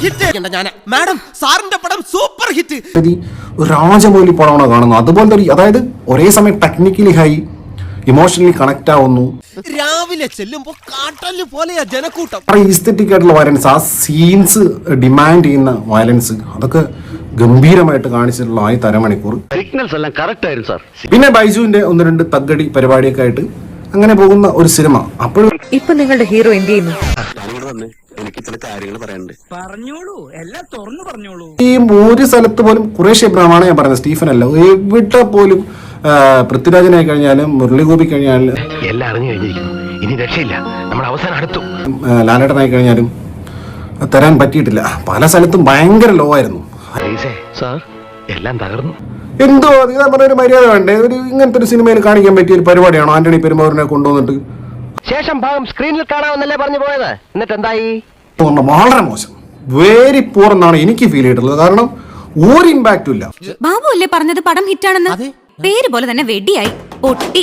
Hit madam സാറിന്റെ പടം super hit. Rajamouli പടമാണ് കാണുന്നത്. അതുപോലത്തെ അതായത് ഒരേ സമയം ടെക്നിക്കലി ഹൈ, ഇമോഷണലി കണക്ട് ആവുന്നു. രാവിലെ ചെല്ലുമ്പോ കാട്ടല് പോലെയാ ജനക്കൂട്ടം. ഈസ്തെറ്റിക് ആയിട്ടുള്ള വയലൻസ്, ആ സീൻസ് ഡിമാൻഡ് ചെയ്യുന്ന വയലൻസ്, അതൊക്കെ ഗംഭീരമായിട്ട് കാണിച്ചിട്ടുള്ള 1.5 അരമണിക്കൂർ. സിഗ്നൽസ് എല്ലാം കറക്റ്റ് ആയിരുന്നു സാർ. പിന്നെ ബൈജുവിന്റെ 1-2 തഗ്ഗടി പരിപാടിയൊക്കെ ആയിട്ട് അങ്ങനെ പോകുന്ന ഒരു സിനിമ. അപ്പോഴും ഇപ്പൊ നിങ്ങളുടെ ഹീറോ എന്ത് ചെയ്യുന്നു? എനിക്ക് ചില കാര്യങ്ങൾ പറയാനുണ്ട്. പറഞ്ഞോളൂ, എല്ലാം തുറന്നു പറഞ്ഞോളൂ. ഈ ഒരു സ്ഥലത്ത് പോലും ഖുറേഷി ഇബ്രാഹിമാണ് ഞാൻ പറയുന്നത്, സ്റ്റീഫൻ അല്ല. എവിടെ പോലും പൃഥ്വിരാജനായി കഴിഞ്ഞാലും മുരളിഗോപി കഴിഞ്ഞാലും എല്ലാം അറിഞ്ഞു കഴിഞ്ഞിരിക്കുന്നു. ഇനി രക്ഷയില്ല, നമ്മൾ അവസാനം അടുത്തു. ലാലേട്ടനായി കഴിഞ്ഞാലും തരാൻ പറ്റിയിട്ടില്ല. പല സ്ഥലത്തും ഭയങ്കര ലോ ആയിരുന്നു. സാർ എല്ലാം തകർന്നു. എന്തോ ഞാൻ പറഞ്ഞ ഒരു മര്യാദ വേണ്ടേ? ഒരു ഇങ്ങനത്തെ ഒരു സിനിമയിൽ കാണിക്കാൻ പറ്റിയ ഒരു പരിപാടിയാണോ ആന്റണി പെരുമ്പാവൂരിനെ കൊണ്ടുവന്നിട്ട്? ശേഷം ഭാഗം സ്ക്രീനിൽ കാണാമെന്നല്ലേ പറഞ്ഞു പോയത്, എന്നിട്ട് എന്തായി? വളരെ മോശം, വെരി പൂർ എന്നാണ് എനിക്ക് ഫീൽ ചെയ്തിട്ടുള്ളത്. കാരണം ഒരു ഇമ്പാക്റ്റും ഇല്ല. ബാബു അല്ലേ പറഞ്ഞത് പടം ഹിറ്റാണെന്ന്? പേര് പോലെ തന്നെ വെടിയായി പൊട്ടി.